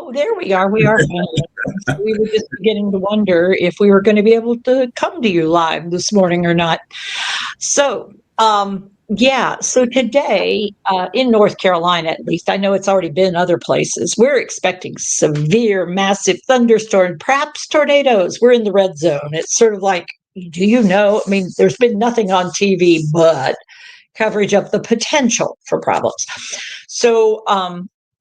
Oh, there we are. We are finally. We were just beginning to wonder if we were going to be able to come to you live this morning or not. So, yeah, so today in North Carolina, at least, I know it's already been other places, we're expecting severe, massive thunderstorms, perhaps tornadoes. We're in the red zone. It's sort of like, do you know? I mean, there's been nothing on TV but coverage of the potential for problems. So,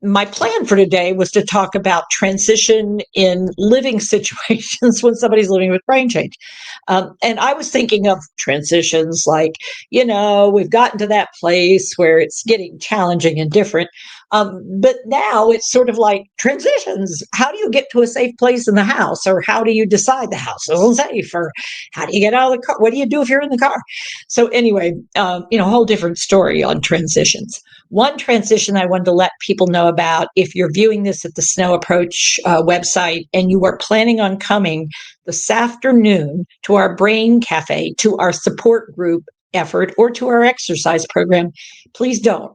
my plan for today was to talk about transition in living situations when somebody's living with brain change. And I was thinking of transitions like, we've gotten to that place where it's getting challenging and different. But now it's sort of like transitions. How do you get to a safe place in the house? Or how do you decide the house is safe? Or how do you get out of the car? What do you do if you're in the car? So, anyway, a whole different story on transitions. One transition I wanted to let people know about, if you're viewing this at the Snow Approach website and you are planning on coming this afternoon to our Brain Cafe, to our support group effort, or to our exercise program, please don't,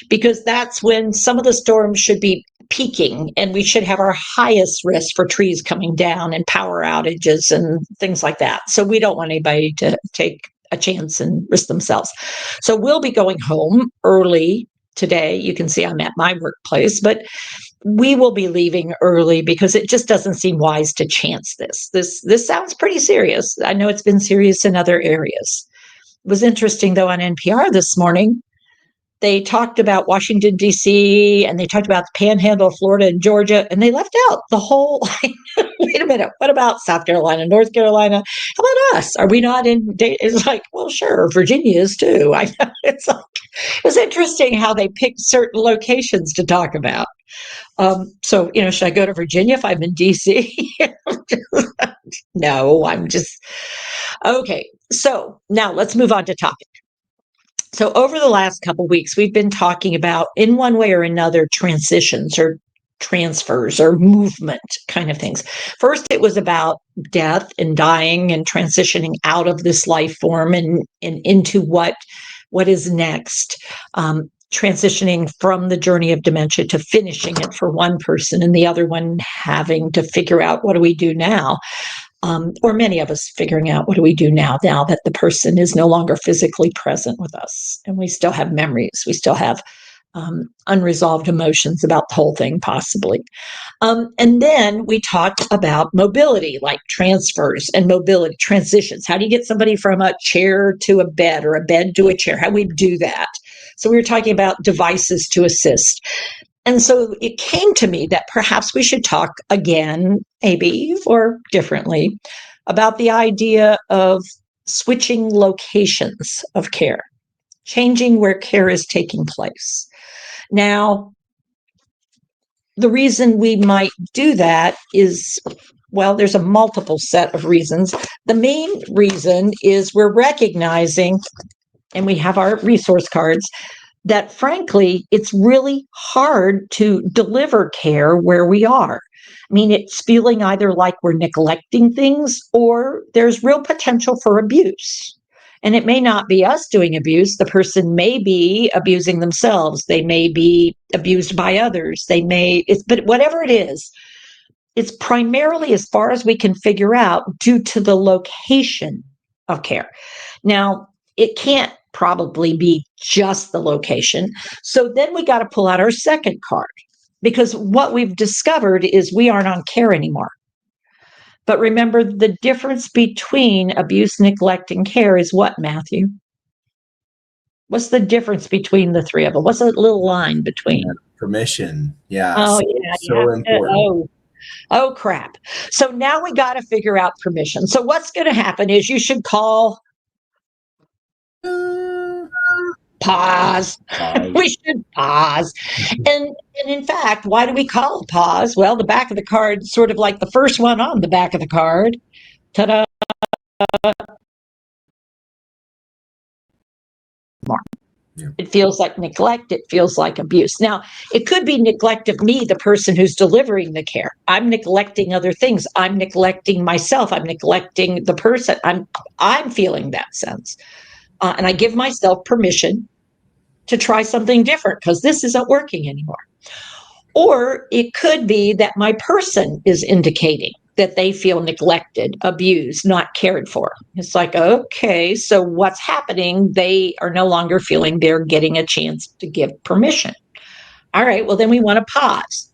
because that's when some of the storms should be peaking and we should have our highest risk for trees coming down and power outages and things like that. So we don't want anybody to take a chance and risk themselves. So we'll be going home early today. You can see I'm at my workplace, but we will be leaving early because it just doesn't seem wise to chance this. This sounds pretty serious. I know it's been serious in other areas. It was interesting, though, on NPR this morning, they talked about Washington, D.C., and they talked about the Panhandle of Florida and Georgia, and they left out the whole, wait a minute, what about South Carolina, North Carolina? How about us? Are we not in? It's like, well, sure, Virginia is too. I know. It's like, it was interesting how they picked certain locations to talk about. So, should I go to Virginia if I'm in D.C.? No, I'm just, okay. So now let's move on to topic. So over the last couple of weeks, we've been talking about, in one way or another, transitions or transfers or movement kind of things. First, it was about death and dying and transitioning out of this life form and into what is next. Transitioning from the journey of dementia to finishing it for one person, and the other one having to figure out, what do we do now? Or many of us figuring out, what do we do now that the person is no longer physically present with us, and we still have memories, we still have unresolved emotions about the whole thing, possibly. And then we talked about mobility, like transfers and mobility transitions. How do you get somebody from a chair to a bed, or a bed to a chair? How do we do that? So we were talking about devices to assist. And so it came to me that perhaps we should talk again, maybe, or differently, about the idea of switching locations of care, changing where care is taking place. Now, the reason we might do that is, well, there's a multiple set of reasons. The main reason is we're recognizing, and we have our resource cards, that frankly, it's really hard to deliver care where we are. I mean, it's feeling either like we're neglecting things, or there's real potential for abuse. And it may not be us doing abuse. The person may be abusing themselves. They may be abused by others. But whatever it is, it's primarily, as far as we can figure out, due to the location of care. Now, it can't probably be just the location. So then we got to pull out our second card, because what we've discovered is we aren't on care anymore. But remember, the difference between abuse, neglect, and care is what, Matthew? What's the difference between the three of them? What's that little line between? Permission. Yeah. Oh, yeah. So important. Oh, crap. So now we got to figure out permission. So what's going to happen is you should call pause. We should pause. And in fact, why do we call it pause? Well, the back of the card, sort of like the first one on the back of the card. Ta-da. Yeah. It feels like neglect. It feels like abuse. Now, it could be neglect of me, the person who's delivering the care. I'm neglecting other things. I'm neglecting myself. I'm neglecting the person. I'm feeling that sense. And I give myself permission to try something different, because this isn't working anymore. Or it could be that my person is indicating that they feel neglected, abused, not cared for. It's like, okay, so what's happening? They are no longer feeling they're getting a chance to give permission. All right, well, then we want to pause.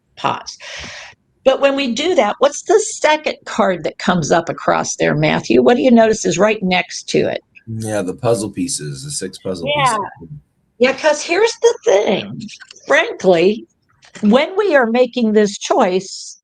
But when we do that, what's the second card that comes up across there, Matthew? What do you notice is right next to it? Yeah, the puzzle pieces, the 6 puzzle Yeah. pieces. Yeah, because here's the thing. Frankly, when we are making this choice,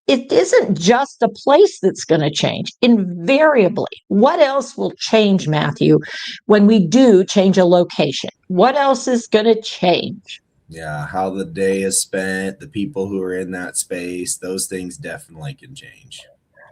it isn't just a place that's going to change. Invariably, what else will change, Matthew, when we do change a location? What else is going to change? Yeah, how the day is spent, the people who are in that space, those things definitely can change.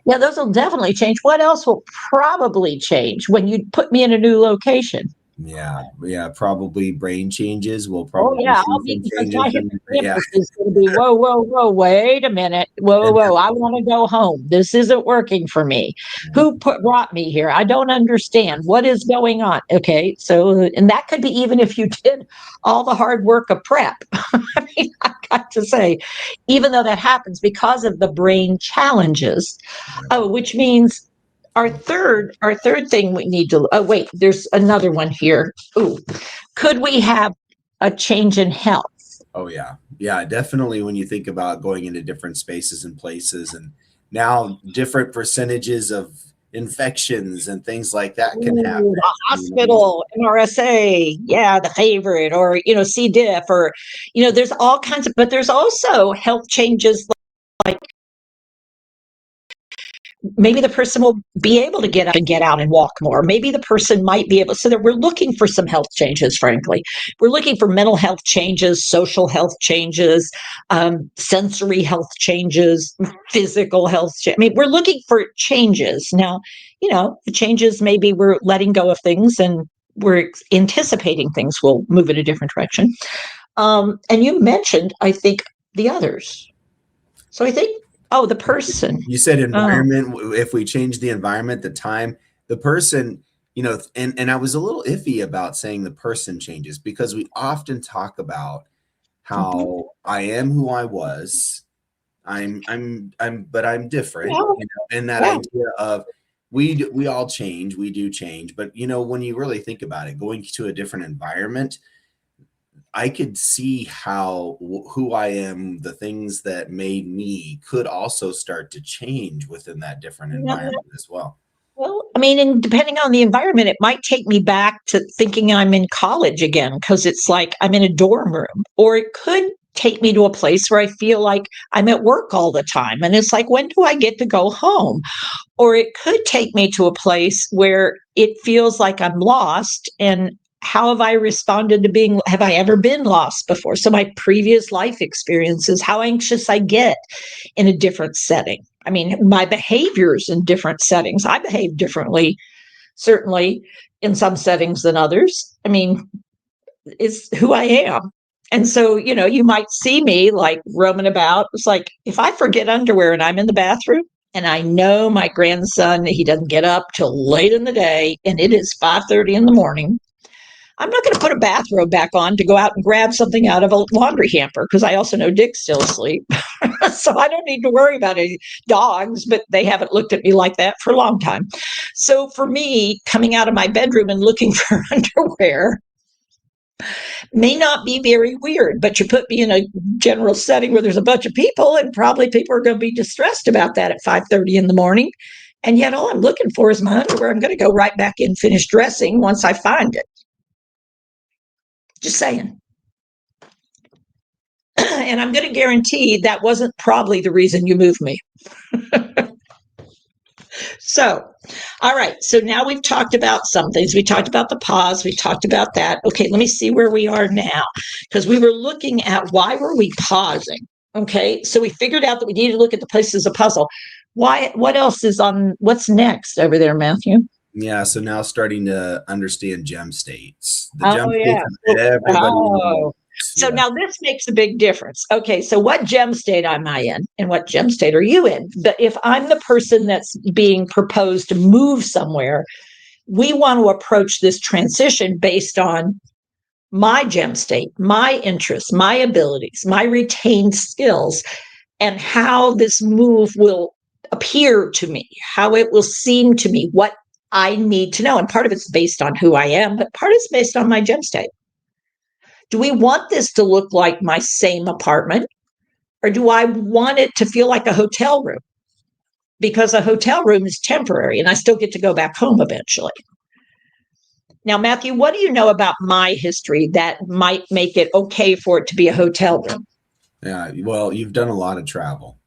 Yeah, those will definitely change. What else will probably change when you put me in a new location? Yeah, probably brain changes. We'll Oh probably yeah, see I'll be some because my changes in, yeah. hippocampus is going to be whoa, wait a minute, And whoa, I want to go home. This isn't working for me. Who brought me here? I don't understand what is going on. Okay, so and that could be even if you did all the hard work of prep. I mean, I got to say, even though that happens because of the brain challenges, which means our third thing we need to. Oh wait, there's another one here. Ooh, could we have a change in health? Oh yeah, definitely. When you think about going into different spaces and places, and now different percentages of infections and things like that can happen. Ooh, the You know, hospital, MRSA, yeah, the favorite, or C. diff, or there's all kinds of, but there's also health changes like maybe the person will be able to get up and get out and walk more. Maybe the person might be able, so that we're looking for some health changes, frankly. We're looking for mental health changes, social health changes, sensory health changes, physical health. I mean, we're looking for changes. Now, the changes, maybe we're letting go of things and we're anticipating things will move in a different direction. And you mentioned, I think, the others. So I think, the person. you said Oh, environment. If we change the environment, the time, the person, and I was a little iffy about saying the person changes because we often talk about mhm. how I am who I was. But I'm different, Yeah, and that yeah. idea of we all change, we do change, but when you really think about it, going to a different environment, I could see how who I am, the things that made me could also start to change within that different Yeah, environment as well. well, I mean, and depending on the environment, it might take me back to thinking I'm in college again because it's like I'm in a dorm room, or it could take me to a place where I feel like I'm at work all the time. And it's like, when do I get to go home? Or it could take me to a place where it feels like I'm lost. And how have I responded to have I ever been lost before? So, my previous life experiences, how anxious I get in a different setting. I mean, my behaviors in different settings. I behave differently, certainly in some settings than others. I mean, it's who I am. And so, you might see me like roaming about. It's like if I forget underwear and I'm in the bathroom and I know my grandson, he doesn't get up till late in the day and it is 5:30 in the morning. I'm not going to put a bathrobe back on to go out and grab something out of a laundry hamper because I also know Dick's still asleep. So I don't need to worry about any dogs, but they haven't looked at me like that for a long time. So for me, coming out of my bedroom and looking for underwear may not be very weird, but you put me in a general setting where there's a bunch of people, and probably people are going to be distressed about that at 5:30 in the morning. And yet, all I'm looking for is my underwear. I'm going to go right back in, finish dressing once I find it. Just saying. And I'm going to guarantee that wasn't probably the reason you moved me. So, all right. So now we've talked about some things. We talked about the pause. We talked about that. Okay, let me see where we are now because we were looking at why were we pausing? Okay, so we figured out that we needed to look at the places as a puzzle. Why? What else is on? What's next over there, Matthew? Yeah, so now starting to understand gem states, the Oh gem yeah. states that everybody Oh, wants. so Yeah. now this makes a big difference. Okay, so what gem state am I in, and what gem state are you in? But if I'm the person that's being proposed to move somewhere, we want to approach this transition based on my gem state, my interests, my abilities, my retained skills, and how this move will appear to me, how it will seem to me, what I need to know. And part of it's based on who I am, but part is based on my gem state. Do we want this to look like my same apartment? Or do I want it to feel like a hotel room? Because a hotel room is temporary and I still get to go back home eventually. Now, Matthew, what do you know about my history that might make it okay for it to be a hotel room? Yeah, well, you've done a lot of travel.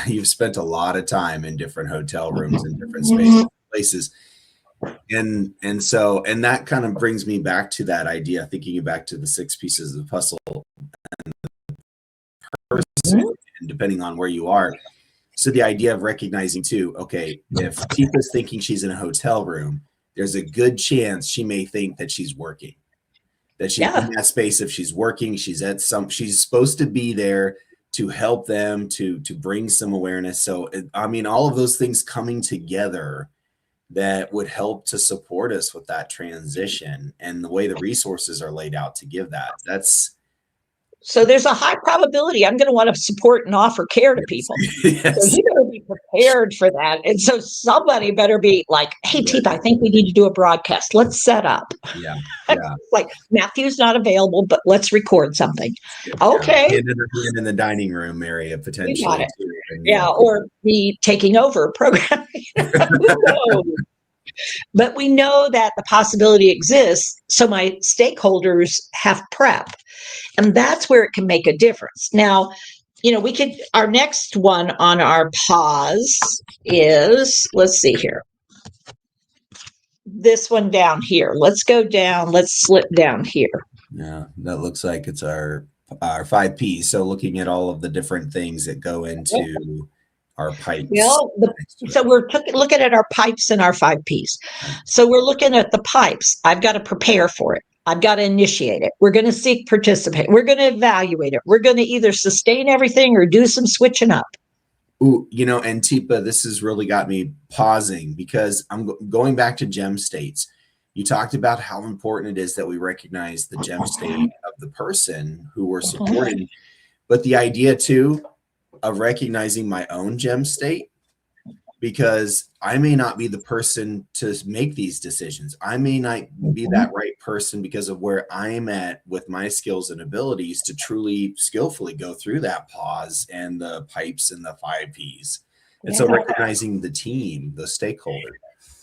You've spent a lot of time in different hotel rooms and different spaces, places. And that kind of brings me back to that idea, thinking back to the 6 pieces of the puzzle person, and depending on where you are. So the idea of recognizing too, okay, if Teepa's thinking she's in a hotel room, there's a good chance she may think that she's working. That she's in that space. If she's working, she's supposed to be there to help them, to bring some awareness. So I mean, all of those things coming together that would help to support us with that transition, and the way the resources are laid out to give that. So there's a high probability I'm going to want to support and offer care to people. Yes. So you better be prepared for that. And so somebody better be like, hey, Teepa, I think we need to do a broadcast. Let's set up. Yeah. Like, Matthew's not available, but let's record something. Okay. In the dining room area, potentially. Yeah, or be taking over programming. But we know that the possibility exists. So my stakeholders have prep. And that's where it can make a difference. Now, our next one on our pause is, let's see here. This one down here. Let's go down. Let's slip down here. Yeah, that looks like it's our 5 Ps. So looking at all of the different things that go into our pipes. So we're looking at our pipes and our 5 Ps. So we're looking at the pipes. I've got to prepare for it. I've got to initiate it. We're going to seek participate. We're going to evaluate it. We're going to either sustain everything or do some switching up. Ooh, and Teepa, this has really got me pausing, because I'm going back to gem states. You talked about how important it is that we recognize the gem state of the person who we're supporting, but the idea too of recognizing my own gem state, because I may not be the person to make these decisions. I may not be that right person because of where I'm at with my skills and abilities to truly skillfully go through that pause and the pipes and the 5 Ps. And so recognizing the team, the stakeholder.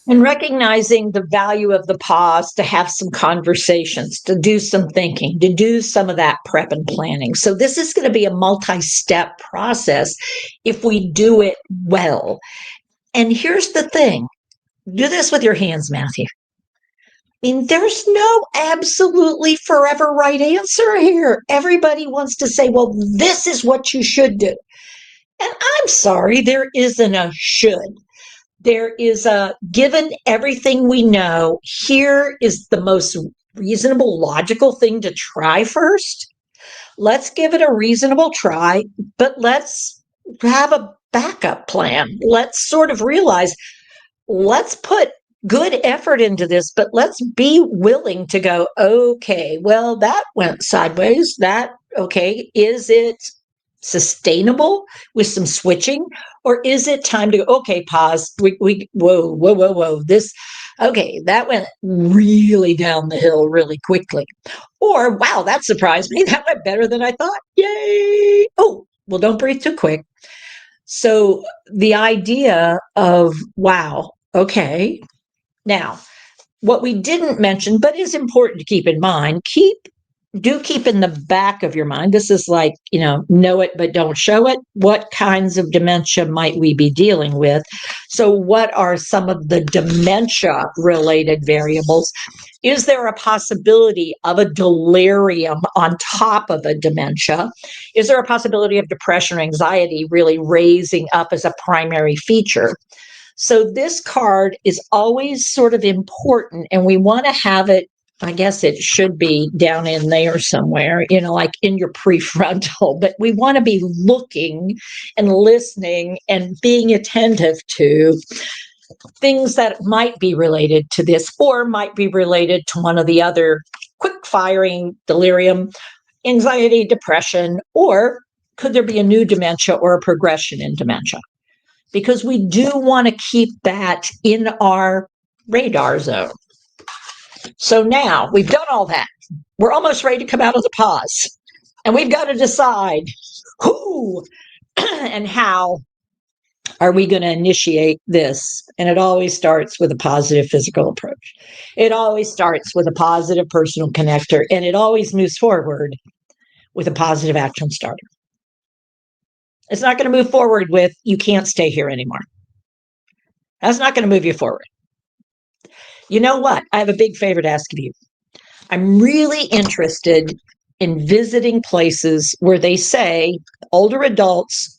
And recognizing the value of the pause to have some conversations, to do some thinking, to do some of that prep and planning. So this is going to be a multi-step process if we do it well. And here's the thing. Do this with your hands, Matthew. I mean, there's no absolutely forever right answer here. Everybody wants to say, well, this is what you should do. And I'm sorry, there isn't a should. There is a, given everything we know, here is the most reasonable, logical thing to try first. Let's give it a reasonable try, but let's have a backup plan. Let's sort of realize, let's put good effort into this, but let's be willing to go, okay, well, that went sideways. Is it sustainable with some switching, or is it time to go, okay, pause, whoa, that went really down the hill really quickly, or wow, that surprised me, that went better than I thought, yay. Oh, well, don't breathe too quick. So the idea of, wow, okay, now what we didn't mention but is important to keep in mind, keep in the back of your mind, this is like, know it but don't show it. What kinds of dementia might we be dealing with? So what are some of the dementia related variables? Is there a possibility of a delirium on top of a dementia? Is there a possibility of depression or anxiety really raising up as a primary feature? So this card is always sort of important, and we want to have it, I guess it should be down in there somewhere, like in your prefrontal, but we want to be looking and listening and being attentive to things that might be related to this or might be related to one of the other quick firing delirium, anxiety, depression, or could there be a new dementia or a progression in dementia? Because we do want to keep that in our radar zone. So now we've done all that. We're almost ready to come out of the pause. And we've got to decide who and how are we going to initiate this? And it always starts with a positive physical approach. It always starts with a positive personal connector, and it always moves forward with a positive action starter. It's not going to move forward with, you can't stay here anymore. That's not going to move you forward. You know what? I have a big favor to ask of you. I'm really interested in visiting places where they say older adults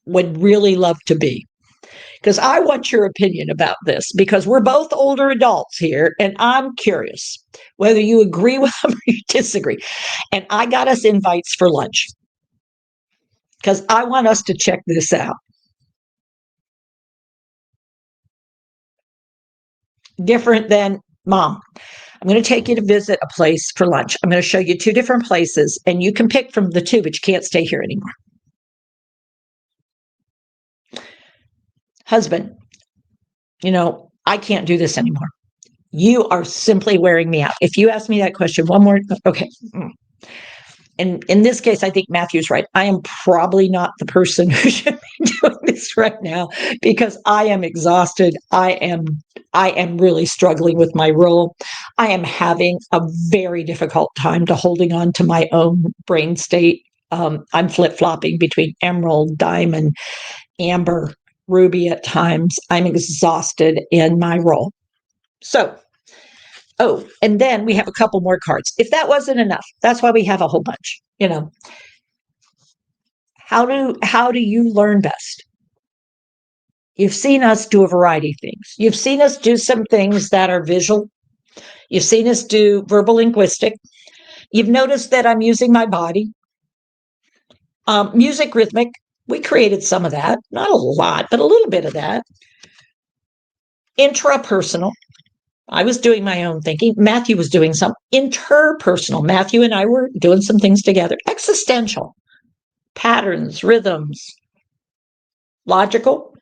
would really love to be. Because I want your opinion about this, because we're both older adults here, and I'm curious whether you agree with them or you disagree. And I got us invites for lunch because I want us to check this out. Different than mom. I'm going to take you to visit a place for lunch. I'm going to show you two different places, and you can pick from the two, but you can't stay here anymore. Husband, I can't do this anymore. You are simply wearing me out. If you ask me that question one more, okay. And in this case, I think Matthew's right. I am probably not the person who should be doing this right now because I am exhausted. I am really struggling with my role. I am having a very difficult time to holding on to my own brain state. I'm flip-flopping between emerald, diamond, amber, ruby at times. I'm exhausted in my role. So, and then we have a couple more cards. If that wasn't enough, that's why we have a whole bunch. How do you learn best? You've seen us do a variety of things. You've seen us do some things that are visual. You've seen us do verbal linguistic. You've noticed that I'm using my body. Music rhythmic. We created some of that, not a lot, but a little bit of that. Intrapersonal. I was doing my own thinking. Matthew was doing some interpersonal. Matthew and I were doing some things together. Existential. Patterns, rhythms. Logical.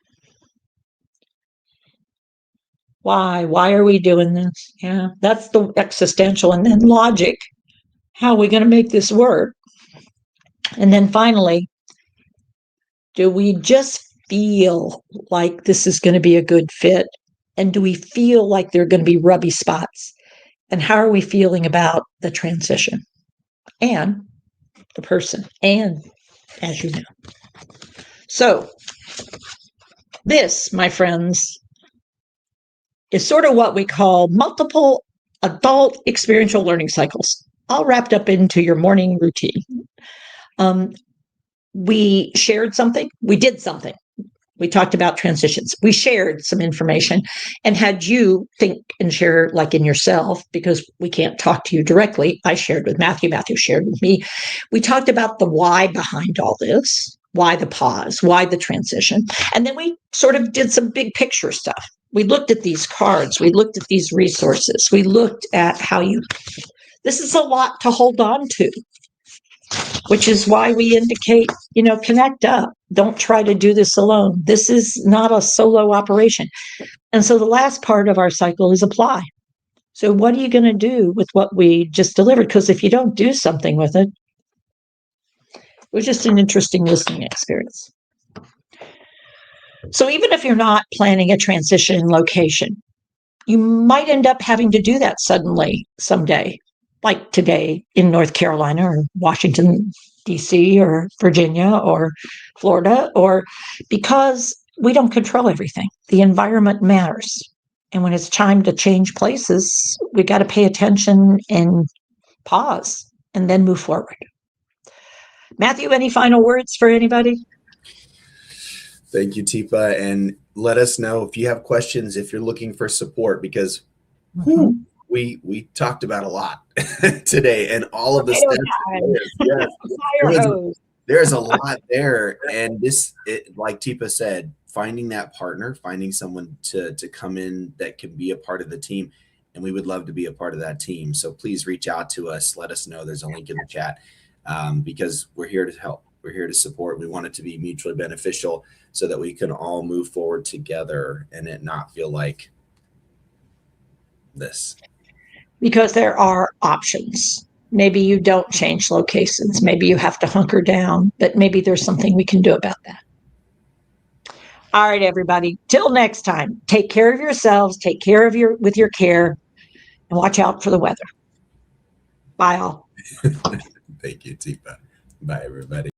Why are we doing this? Yeah, that's the existential. And then logic. How are we going to make this work? And then finally, do we just feel like this is going to be a good fit? And do we feel like there are going to be rubby spots? And how are we feeling about the transition and the person? And as you know. So this, my friends, is sort of what we call multiple adult experiential learning cycles, all wrapped up into your morning routine. We shared something, we did something. We talked about transitions. We shared some information and had you think and share like in yourself, because we can't talk to you directly. I shared with Matthew, Matthew shared with me. We talked about the why behind all this, why the pause, why the transition. And then we sort of did some big picture stuff. We looked at these cards. We looked at these resources. We looked at this is a lot to hold on to, which is why we indicate, connect up. Don't try to do this alone. This is not a solo operation. And so the last part of our cycle is apply. So what are you going to do with what we just delivered? Because if you don't do something with it, it was just an interesting listening experience. So even if you're not planning a transition location, you might end up having to do that suddenly someday, like today in North Carolina or Washington, D.C. or Virginia or Florida, or because we don't control everything. The environment matters. And when it's time to change places, we got to pay attention and pause and then move forward. Matthew, any final words for anybody? Thank you, Teepa. And let us know if you have questions, if you're looking for support, because we talked about a lot today, and all of the steps. Yes, there's a lot there. And like Teepa said, finding that partner, finding someone to come in that can be a part of the team. and we would love to be a part of that team. So please reach out to us. Let us know. There's a link in the chat, because we're here to help. We're here to support. We want it to be mutually beneficial so that we can all move forward together and it not feel like this. Because there are options. Maybe you don't change locations. Maybe you have to hunker down, but maybe there's something we can do about that. All right, everybody. Till next time, take care of yourselves, take care of with your care, and watch out for the weather. Bye all. Thank you, Teepa. Bye, everybody.